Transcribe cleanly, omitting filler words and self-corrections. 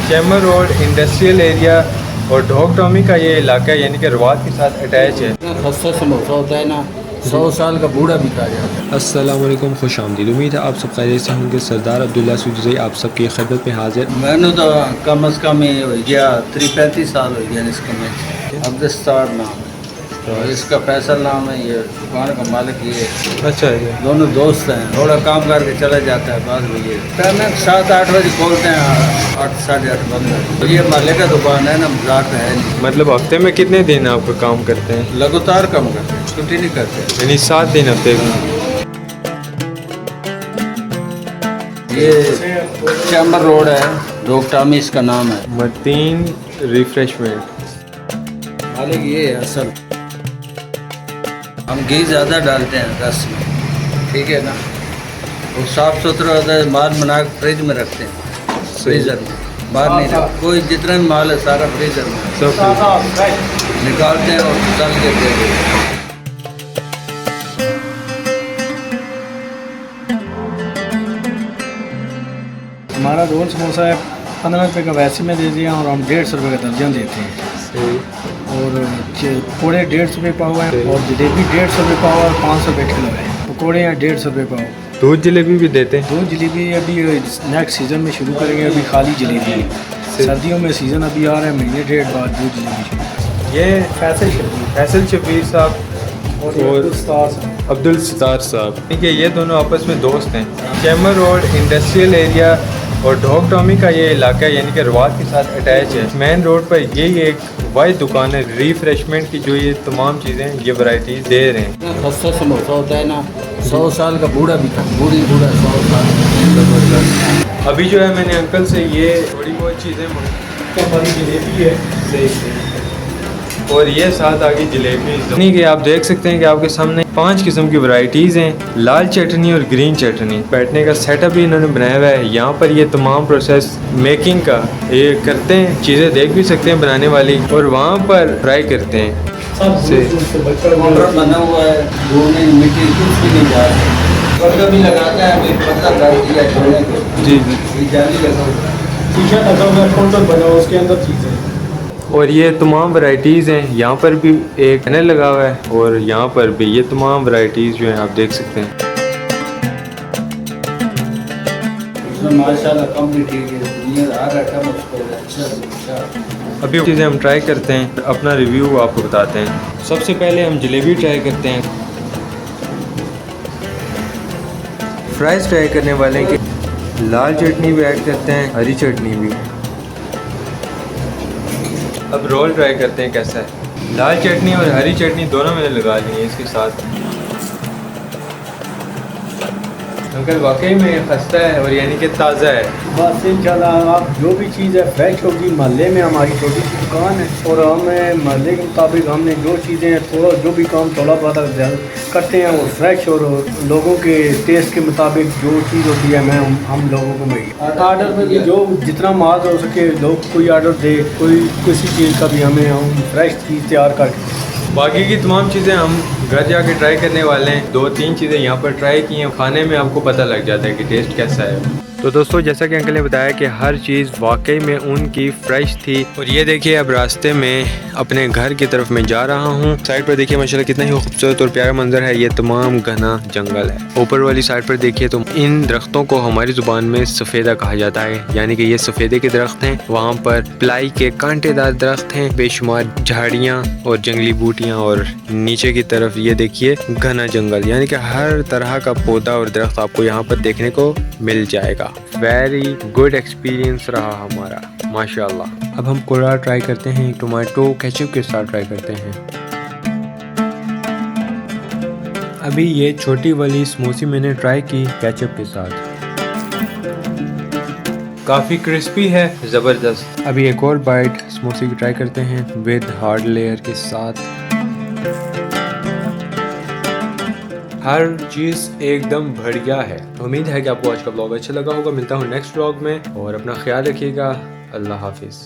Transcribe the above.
चैमर road industrial area और ढोक Tommy का ये इलाका है, यानी कि रवात के साथ अटैच है। खस्ता समोसा होता है ना, 100 साल का बूढ़ा भी खा जाता है। अस्सलाम वालेकुम, खुश आमदीद। उम्मीद है आप सब खैरियत से होंगे। सरदार अब्दुल्ला सूजी आप सबकी खिदमत में हाजिर। मैंने तो कम अज़ कम ये हो गया 35 साल हो गया इसका। मैं अब्दुस्तार नाम है और इसका फैसल नाम है। ये दुकान का मालिक ये अच्छा है। दोनों दोस्त हैं। थोड़ा काम करके चला जाता है बाद में। ये टाइम 7-8 बजे खोलते हैं, 8 साढ़े 8 बंद है। तो ये मालिक का दुकान है ना, मजाक है नहीं। मतलब हफ्ते में कितने दिन आपको काम करते हैं? लगातार कम करते हैं, छुट्टी नहीं करते। यानी 7 दिन हफ्ते में। ये चैम्बर रोड है, ढोक टॉमी इसका नाम है। मतीन रिफ्रेशमेंट। मालिक ये है असल। हम घी ज़्यादा डालते हैं रस में, ठीक है ना। वो साफ़ सुथरा होता है। माल बना के फ्रिज में रखते हैं, फ्रीज़र में। बाहर नहीं रखते। कोई जितना भी माल है सारा फ्रीज़र में निकालते हैं और तल के दे देते हैं। हमारा रोल समोसा है 15 रुपये का, वैसे में दे दिया और हम 150 रुपये का दर्जन देते हैं। और पकौड़े 150 रुपये पाव है और जलेबी 150 रुपये पाव और 500 रुपये किलो है। पकौड़े हैं 150 रुपये पाव। दूध जलेबी भी देते हैं? दूध जलेबी अभी नेक्स्ट सीज़न में शुरू करेंगे। अभी खाली जलेबी है, सर्दियों में सीज़न अभी आ रहा है, महीने 1.5 बाद दूध जलेबी शुरू। ये फैसल शबीर साहब और अब्दुल सत्तार साहब, ठीक है। ये दोनों आपस में दोस्त हैं। चैमर रोड इंडस्ट्रियल एरिया और ढोक टॉमी का ये इलाका है, यानी कि रवात के साथ अटैच है। मेन रोड पर यही एक वाइड दुकान है रिफ्रेशमेंट की, जो ये तमाम चीज़ें ये वैरायटीज़ दे रहे हैं। खस्ता समोसा होता है ना, 100 साल का बूढ़ा भी खा, बूढ़ा 100 साल। ज़बरदस्त। अभी जो है मैंने अंकल से ये थोड़ी बहुत चीज़ें हमारी जलेबी है सही, और ये साथ आगे जलेबी कि आप देख सकते हैं कि आपके सामने 5 किस्म की वैरायटीज़ हैं। लाल चटनी और ग्रीन चटनी। बैठने का सेटअप भी इन्होंने बनाया हुआ है। यहाँ पर ये तमाम प्रोसेस मेकिंग का ये करते हैं, चीज़ें देख भी सकते हैं बनाने वाली, और वहाँ पर फ्राई करते हैं। बना हुआ है, धोने मिट्टी कुछ भी नहीं जा रहा भी लगाता है। अभी पत्ता डाल दिया धोने को। जी जाली लगा हुआ है, शीशा लगा हुआ है, काउंटर बना हुआ, उसके अंदर चीज़ें। और ये तमाम वैरायटीज़ हैं। यहाँ पर भी एक पैनल लगा हुआ है और यहाँ पर भी ये तमाम वैरायटीज़ जो हैं आप देख सकते हैं। माशाल्लाह कम भी ठीक है। दुनिया आ रहा है उसको अच्छा। अभी चीज़ें हम ट्राई करते हैं, अपना रिव्यू आपको बताते हैं। सबसे पहले हम जलेबी ट्राई करते हैं। फ्राइज़ ट्राई करने वाले के लाल चटनी भी ऐड करते हैं, हरी चटनी भी। अब रोल ट्राई करते हैं कैसा है। लाल चटनी और हरी चटनी दोनों मैंने लगा ली है इसके साथ। अंकल वाकई में खस्ता है और यानी कि ताज़ा है। बस इंशाल्लाह आप जो भी चीज़ है फ्रेश होगी। महल्ले में हमारी छोटी सी दुकान है और हमें महल्ले के मुताबिक हमने जो चीज़ें हैं थोड़ा जो भी काम थोड़ा बहुत करते हैं वो फ्रेश और लोगों के टेस्ट के मुताबिक जो चीज़ होती है मैं हम लोगों को मिली आर्डर में भी जो जितना माल हो सके लोग कोई आर्डर दे, कोई किसी चीज़ का भी हमें हम फ्रेश चीज़ तैयार करके। बाकी की तमाम चीज़ें हम घर जाके ट्राई करने वाले हैं। 2-3 चीज़ें यहाँ पर ट्राई की हैं, खाने में आपको पता लग जाता है कि टेस्ट कैसा है। तो दोस्तों जैसा कि अंकल ने बताया कि हर चीज़ वाकई में उनकी फ्रेश थी। और ये देखिए अब रास्ते में अपने घर की तरफ मैं जा रहा हूँ। साइड पर देखिए माशाल्लाह कितना ही खूबसूरत और प्यारा मंजर है। ये तमाम घना जंगल है। ऊपर वाली साइड पर देखिए तो इन दरख्तों को हमारी ज़ुबान में सफ़ेदा कहा जाता है, यानी कि ये सफ़ेदे के दरख्त हैं। वहाँ पर प्लाई के कांटेदार दरख्त हैं, बेशुमार झाड़ियाँ और जंगली बूटियाँ, और नीचे की तरफ ये देखिए घना जंगल, यानी कि हर तरह का पौधा और दरख्त आपको यहाँ पर देखने को मिल जाएगा। वेरी गुड एक्सपीरियंस रहा हमारा माशाल्लाह। अब हम कोरा ट्राई करते हैं, टोमेटो केचप के साथ ट्राई करते हैं। अभी ये छोटी वाली समोसी मैंने ट्राई की केचप के साथ, काफ़ी क्रिस्पी है, ज़बरदस्त। अभी एक और बाइट समोसे की ट्राई करते हैं विद हार्ड लेयर के साथ। हर चीज़ एकदम बढ़िया है। उम्मीद है कि आपको आज का ब्लॉग अच्छा लगा होगा। मिलता हूँ नेक्स्ट ब्लॉग में और अपना ख्याल रखिएगा। अल्लाह हाफिज़।